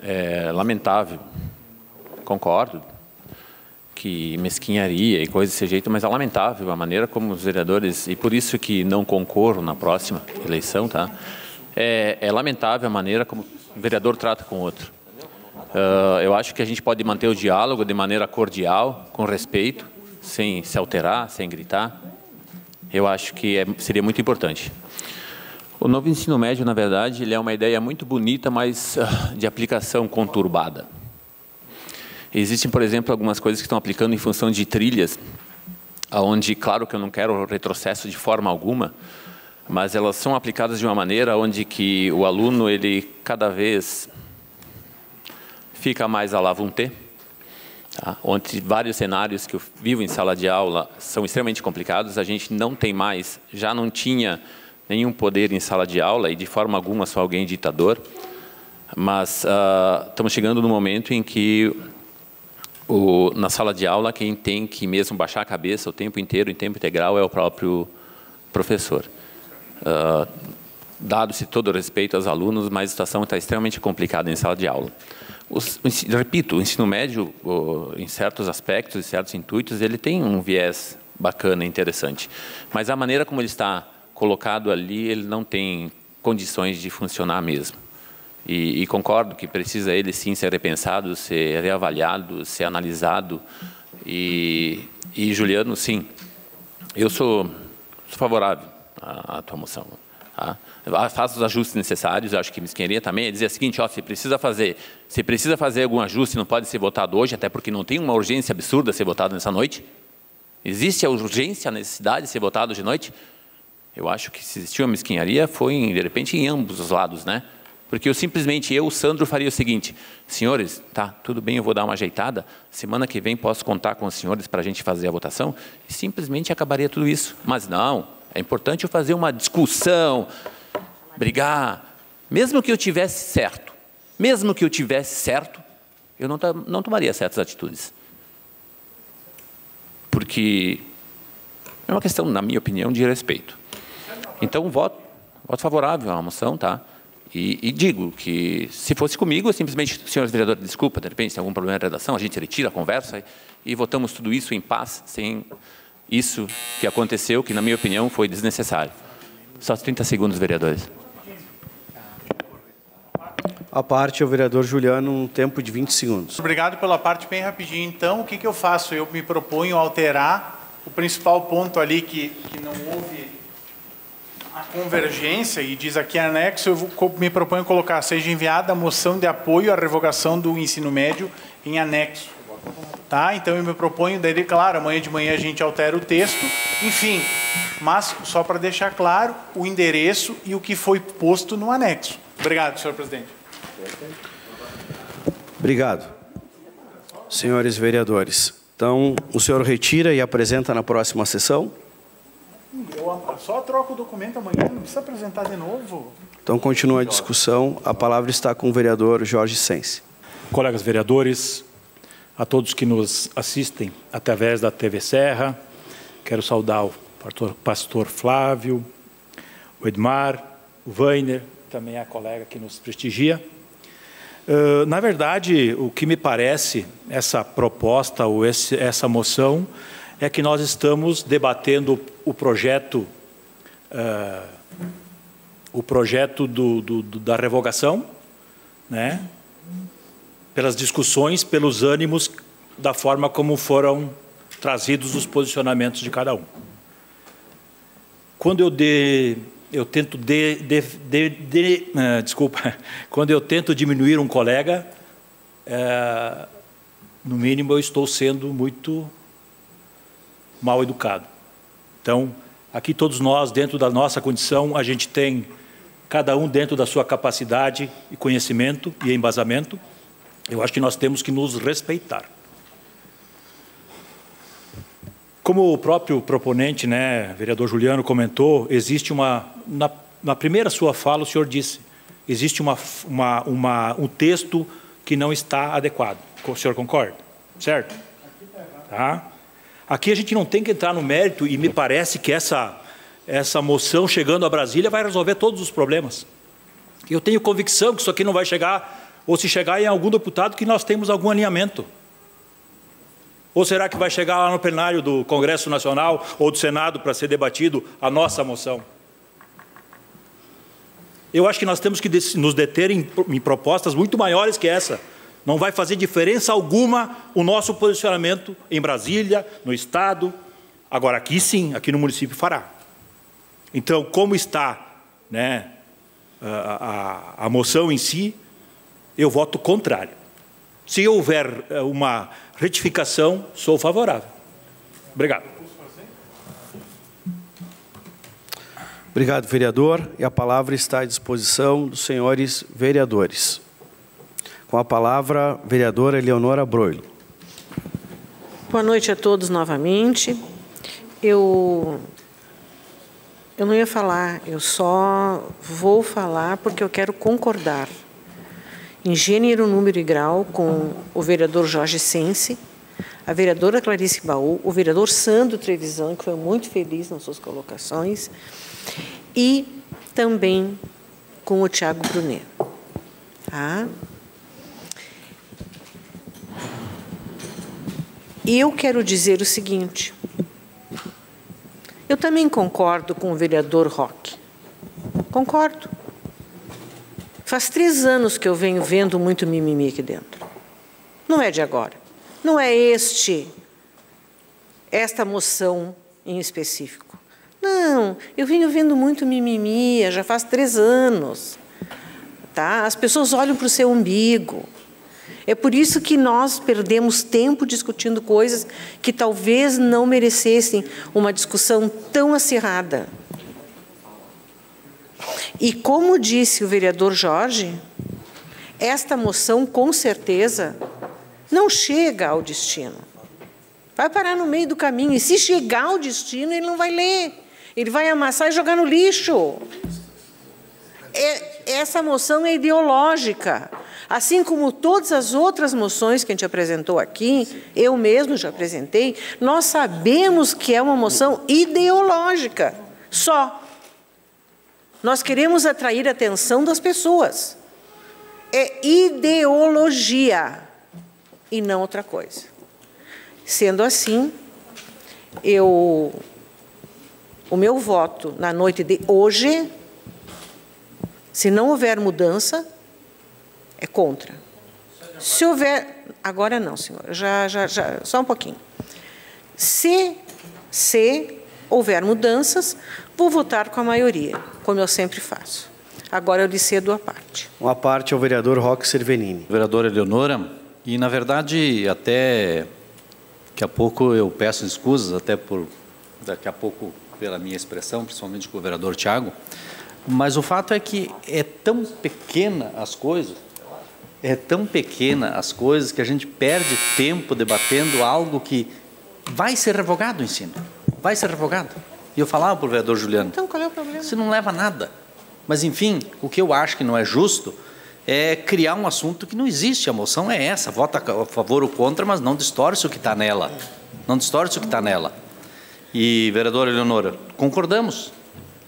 é lamentável, concordo, que mesquinharia e coisa desse jeito, mas é lamentável a maneira como os vereadores, e por isso que não concorro na próxima eleição, tá? É lamentável a maneira como o vereador trata com o outro. Eu acho que a gente pode manter o diálogo de maneira cordial, com respeito, sem se alterar, sem gritar. Eu acho que seria muito importante. O novo ensino médio, na verdade, ele é uma ideia muito bonita, mas de aplicação conturbada. Existem, por exemplo, algumas coisas que estão aplicando em função de trilhas, onde, claro que eu não quero retrocesso de forma alguma, mas elas são aplicadas de uma maneira onde que o aluno, ele cada vez fica mais à la vontade, tá? Onde vários cenários que eu vivo em sala de aula são extremamente complicados, a gente não tem mais, já não tinha nenhum poder em sala de aula e de forma alguma sou alguém ditador, mas estamos chegando no momento em que na sala de aula quem tem que mesmo baixar a cabeça o tempo inteiro, em tempo integral, é o próprio professor. Dado-se todo o respeito aos alunos, mas a situação está extremamente complicada em sala de aula. Repito, o ensino médio, em certos aspectos, em certos intuitos, ele tem um viés bacana, interessante, mas a maneira como ele está colocado ali, ele não tem condições de funcionar mesmo. E concordo que precisa ele sim ser repensado, ser reavaliado, ser analisado. E Juliano, sim, eu sou favorável à tua moção. Tá? Faço os ajustes necessários, acho que mesquinharia também é dizer o seguinte, ó, se precisa fazer algum ajuste, não pode ser votado hoje, até porque não tem uma urgência absurda ser votado nessa noite. Existe a urgência, a necessidade de ser votado de noite? Eu acho que se existiu uma mesquinharia, foi, de repente, em ambos os lados, né? Porque o Sandro, faria o seguinte, senhores, tá, tudo bem, eu vou dar uma ajeitada, semana que vem posso contar com os senhores para a gente fazer a votação, e simplesmente acabaria tudo isso. Mas não, é importante eu fazer uma discussão, brigar, mesmo que eu tivesse certo, eu não tomaria certas atitudes. Porque é uma questão, na minha opinião, de respeito. Então, voto favorável à moção, tá? E digo que, se fosse comigo, eu simplesmente, senhores vereadores, desculpa, de repente tem algum problema de redação, a gente retira a conversa e votamos tudo isso em paz, sem isso que aconteceu, que, na minha opinião, foi desnecessário. Só 30 segundos, vereadores. A parte é o vereador Juliano, um tempo de 20 segundos. Obrigado pela parte, bem rapidinho. Então, o que eu faço? Eu me proponho alterar o principal ponto ali que não houve a convergência, e diz aqui anexo, eu me proponho colocar, seja enviada a moção de apoio à revogação do ensino médio em anexo. Tá? Então, eu me proponho, daí, claro, amanhã de manhã a gente altera o texto, enfim, mas só para deixar claro o endereço e o que foi posto no anexo. Obrigado, senhor presidente. Obrigado. Senhores vereadores, então, o senhor retira e apresenta na próxima sessão? Eu só troco o documento amanhã, não precisa apresentar de novo. Então, continua a discussão. A palavra está com o vereador Jorge Sense. Colegas vereadores, a todos que nos assistem através da TV Serra, quero saudar o pastor Flávio, o Edmar, o Weiner, também a colega que nos prestigia. Na verdade, o que me parece, essa proposta ou essa moção, é que nós estamos debatendo o projeto da revogação, né? Pelas discussões, pelos ânimos, da forma como foram trazidos os posicionamentos de cada um. Quando quando eu tento diminuir um colega, no mínimo eu estou sendo muito mal educado. Então, aqui todos nós, dentro da nossa condição, a gente tem, cada um dentro da sua capacidade e conhecimento e embasamento, eu acho que nós temos que nos respeitar. Como o próprio proponente, né, vereador Juliano, comentou, existe na primeira sua fala, o senhor disse, existe um texto que não está adequado. O senhor concorda? Certo? Tá? Aqui a gente não tem que entrar no mérito e me parece que essa moção chegando a Brasília vai resolver todos os problemas. Eu tenho convicção que isso aqui não vai chegar, ou se chegar em algum deputado, que nós temos algum alinhamento. Ou será que vai chegar lá no plenário do Congresso Nacional ou do Senado para ser debatido a nossa moção? Eu acho que nós temos que nos deter em propostas muito maiores que essa. Não vai fazer diferença alguma o nosso posicionamento em Brasília, no Estado. Agora, aqui sim, aqui no município fará. Então, como está, né, a moção em si, eu voto contrário. Se houver uma retificação, sou favorável. Obrigado. Obrigado, vereador. E a palavra está à disposição dos senhores vereadores. Com a palavra, vereadora Eleonora Broilo. Boa noite a todos novamente. Eu não ia falar, eu só vou falar porque eu quero concordar em gênero, número e grau com o vereador Jorge Sense, a vereadora Clarice Baú, o vereador Sandro Trevisan, que foi muito feliz nas suas colocações, e também com o Tiago Brunet. Tá? E eu quero dizer o seguinte, eu também concordo com o vereador Roque, concordo. Faz 3 anos que eu venho vendo muito mimimi aqui dentro. Não é de agora. Não é esta moção em específico. Não, eu venho vendo muito mimimi, já faz 3 anos. Tá? As pessoas olham para o seu umbigo. É por isso que nós perdemos tempo discutindo coisas que talvez não merecessem uma discussão tão acirrada. E como disse o vereador Jorge, esta moção, com certeza, não chega ao destino. Vai parar no meio do caminho. E se chegar ao destino, ele não vai ler. Ele vai amassar e jogar no lixo. Essa moção é ideológica. Assim como todas as outras moções que a gente apresentou aqui, eu mesmo já apresentei, nós sabemos que é uma moção ideológica. Só. Nós queremos atrair a atenção das pessoas. É ideologia e não outra coisa. Sendo assim, o meu voto na noite de hoje, se não houver mudança, é contra. Se houver... Agora não, senhor. Só um pouquinho. Se houver mudanças, vou votar com a maioria, como eu sempre faço. Agora eu lhe cedo a parte. Uma parte ao vereador Roque Cervenini. Vereadora Eleonora, e na verdade até daqui a pouco eu peço desculpas, até por daqui a pouco pela minha expressão, principalmente com o vereador Tiago, mas o fato é que é tão pequena as coisas, que a gente perde tempo debatendo algo que vai ser revogado o ensino. Vai ser revogado. E eu falava para o vereador Juliano, então qual é o problema? Isso não leva a nada. Mas, enfim, o que eu acho que não é justo é criar um assunto que não existe. A moção é essa, vota a favor ou contra, mas não distorce o que está nela. Não distorce o que está nela. E, vereadora Eleonora, concordamos.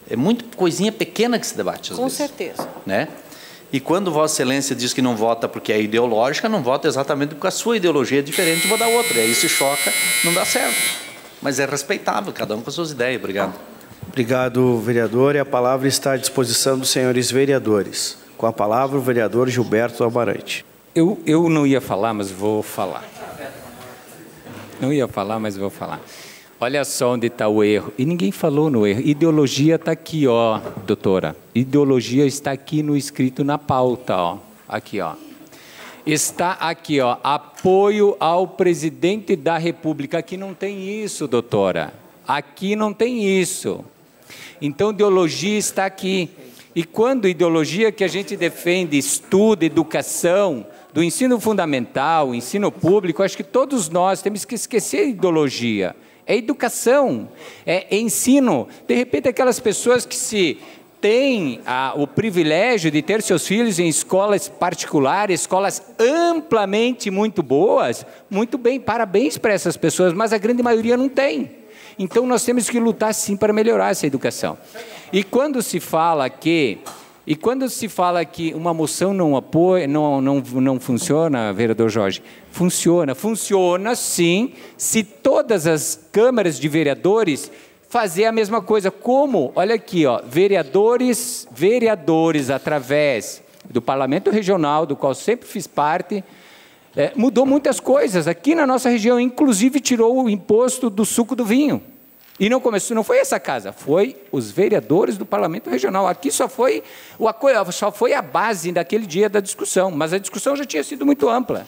É muita coisinha pequena que se debate, às vezes. Com certeza. Né? E quando Vossa Excelência diz que não vota porque é ideológica, não vota exatamente porque a sua ideologia é diferente de uma da outra. E aí se choca, não dá certo. Mas é respeitável, cada um com as suas ideias. Obrigado. Obrigado, vereador. E a palavra está à disposição dos senhores vereadores. Com a palavra, o vereador Gilberto Amarante. Eu não ia falar, mas vou falar. Não ia falar, mas vou falar. Olha só onde está o erro. E ninguém falou no erro. Ideologia está aqui, ó, doutora. Ideologia está aqui no escrito na pauta, ó. Aqui, ó. Está aqui, ó. Apoio ao presidente da República. Aqui não tem isso, doutora. Aqui não tem isso. Então, ideologia está aqui. E quando ideologia que a gente defende, estudo, educação, do ensino fundamental, ensino público, acho que todos nós temos que esquecer ideologia. É educação, é ensino. De repente, aquelas pessoas que se têm o privilégio de ter seus filhos em escolas particulares, escolas amplamente muito boas, muito bem, parabéns para essas pessoas, mas a grande maioria não tem. Então, nós temos que lutar, sim, para melhorar essa educação. E quando se fala que uma moção não apoia, não funciona, vereador Jorge, funciona sim, se todas as câmaras de vereadores fazer a mesma coisa. Como? Olha aqui, ó, vereadores através do Parlamento Regional, do qual sempre fiz parte, mudou muitas coisas. Aqui na nossa região, inclusive, tirou o imposto do suco do vinho. E não foi essa casa, foi os vereadores do Parlamento Regional. Aqui só foi a base daquele dia da discussão, mas a discussão já tinha sido muito ampla.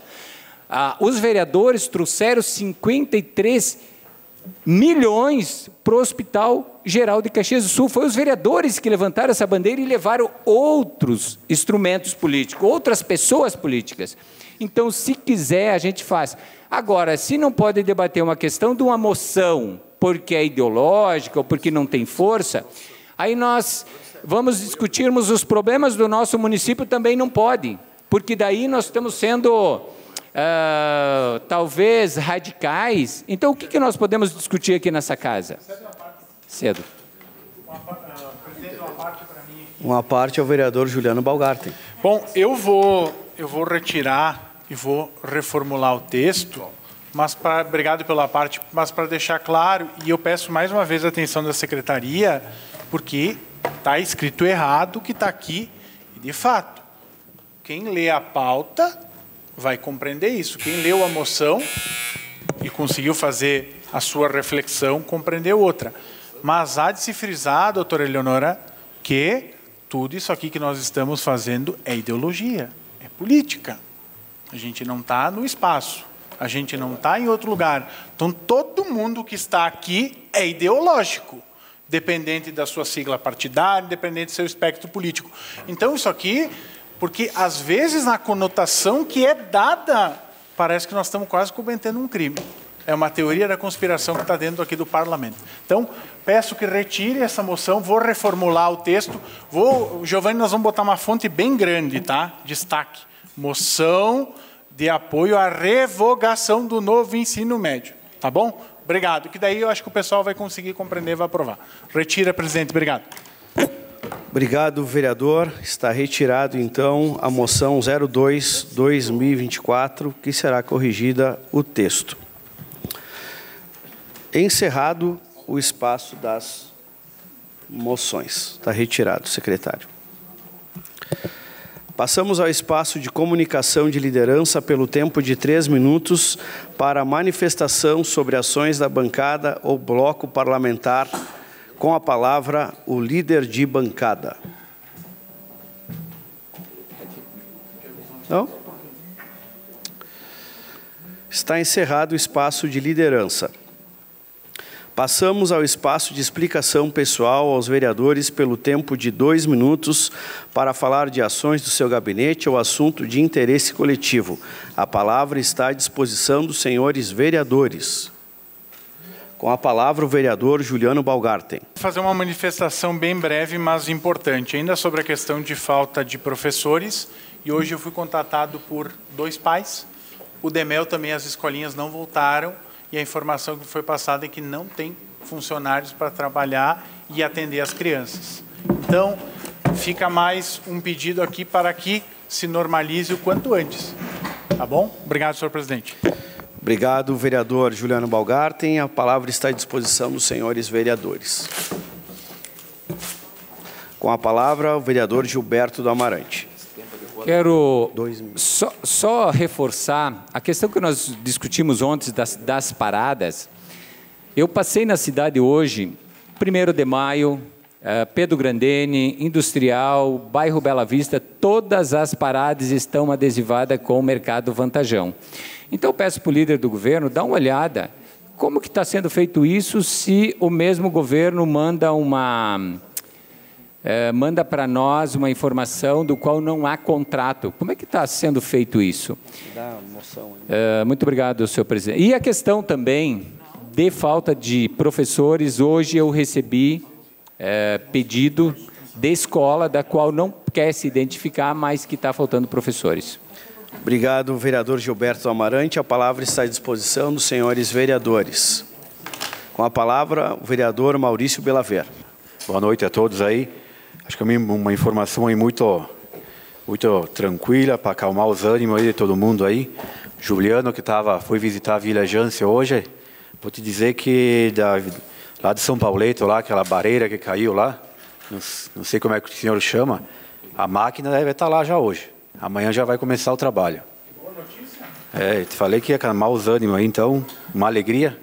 Os vereadores trouxeram 53 milhões para o Hospital Geral de Caxias do Sul. Foi os vereadores que levantaram essa bandeira e levaram outros instrumentos políticos, outras pessoas políticas. Então, se quiser, a gente faz. Agora, se não pode debater uma questão de uma moção porque é ideológica ou porque não tem força, aí nós vamos discutirmos os problemas do nosso município, também não pode, porque daí nós estamos sendo, talvez, radicais. Então, o que nós podemos discutir aqui nessa casa? Cedo. Uma parte ao vereador Juliano Balgarten. Bom, eu vou retirar e vou reformular o texto, mas obrigado pela parte, mas para deixar claro, e eu peço mais uma vez a atenção da secretaria, porque está escrito errado o que está aqui, e de fato, quem lê a pauta vai compreender isso. Quem leu a moção e conseguiu fazer a sua reflexão, compreendeu outra. Mas há de se frisar, doutora Eleonora, que tudo isso aqui que nós estamos fazendo é ideologia, é política. A gente não está no espaço. A gente não está em outro lugar. Então, todo mundo que está aqui é ideológico, dependente da sua sigla partidária, dependente do seu espectro político. Então, isso aqui, porque às vezes na conotação que é dada, parece que nós estamos quase cometendo um crime. É uma teoria da conspiração que está dentro aqui do parlamento. Então, peço que retire essa moção, vou reformular o texto. Giovanni, nós vamos botar uma fonte bem grande, tá? Destaque. Moção de apoio à revogação do novo ensino médio. Tá bom? Obrigado. Que daí eu acho que o pessoal vai conseguir compreender e vai aprovar. Retira, presidente. Obrigado. Obrigado, vereador. Está retirado, então, a moção 02/2024, que será corrigida o texto. Encerrado o espaço das moções. Está retirado, secretário. Passamos ao espaço de comunicação de liderança pelo tempo de 3 minutos para manifestação sobre ações da bancada ou bloco parlamentar. Com a palavra, o líder de bancada. Não? Está encerrado o espaço de liderança. Passamos ao espaço de explicação pessoal aos vereadores pelo tempo de 2 minutos para falar de ações do seu gabinete ou assunto de interesse coletivo. A palavra está à disposição dos senhores vereadores. Com a palavra, o vereador Juliano Balgarten. Vou fazer uma manifestação bem breve, mas importante, ainda sobre a questão de falta de professores. E hoje eu fui contatado por 2 pais. O Demel também, as escolinhas não voltaram. E a informação que foi passada é que não tem funcionários para trabalhar e atender as crianças. Então, fica mais um pedido aqui para que se normalize o quanto antes. Tá bom? Obrigado, senhor presidente. Obrigado, vereador Juliano Balgarten. A palavra está à disposição dos senhores vereadores. Com a palavra, o vereador Gilberto do Amarante. Quero só reforçar a questão que nós discutimos ontem das paradas. Eu passei na cidade hoje, 1º de maio, Pedro Grandene, Industrial, bairro Bela Vista, todas as paradas estão adesivadas com o Mercado Vantajão. Então, eu peço para o líder do governo dar uma olhada como que está sendo feito isso, se o mesmo governo manda para nós uma informação do qual não há contrato. Como é que está sendo feito isso? Muito obrigado, senhor presidente. E a questão também de falta de professores, hoje eu recebi pedido de escola, da qual não quer se identificar, mas que está faltando professores. Obrigado, vereador Gilberto Amarante. A palavra está à disposição dos senhores vereadores. Com a palavra, o vereador Maurício Belaver. Boa noite a todos aí. Acho que uma informação aí muito tranquila para acalmar os ânimos aí de todo mundo aí. Juliano, que foi visitar a Vila Jância hoje, vou te dizer que lá de São Pauleto, lá, aquela bareira que caiu lá, não sei como é que o senhor chama, a máquina deve estar lá já hoje. Amanhã já vai começar o trabalho. Boa notícia. Te falei que ia acalmar os ânimos aí, então, uma alegria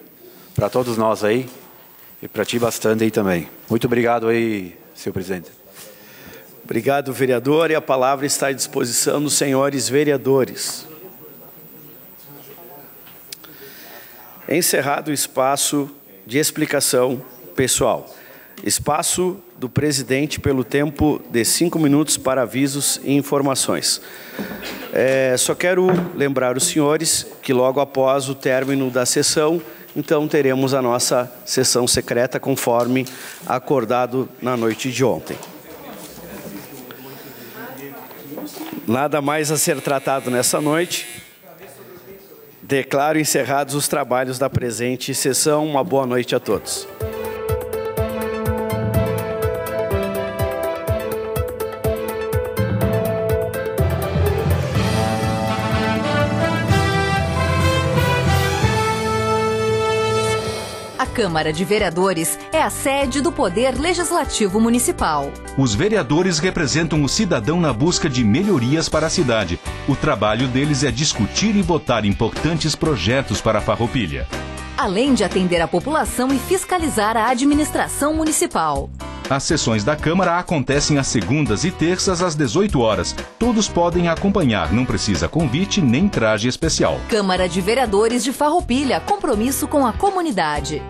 para todos nós aí e para ti bastante aí também. Muito obrigado aí, senhor presidente. Obrigado, vereador. E a palavra está à disposição dos senhores vereadores. Encerrado o espaço de explicação pessoal. Espaço do presidente pelo tempo de 5 minutos para avisos e informações. Só quero lembrar os senhores que logo após o término da sessão, então teremos a nossa sessão secreta conforme acordado na noite de ontem. Nada mais a ser tratado nessa noite. Declaro encerrados os trabalhos da presente sessão. Uma boa noite a todos. A Câmara de Vereadores é a sede do Poder Legislativo Municipal. Os vereadores representam o cidadão na busca de melhorias para a cidade. O trabalho deles é discutir e votar importantes projetos para a Farroupilha. Além de atender a população e fiscalizar a administração municipal. As sessões da Câmara acontecem às segundas e terças às 18 horas. Todos podem acompanhar, não precisa convite nem traje especial. Câmara de Vereadores de Farroupilha, compromisso com a comunidade.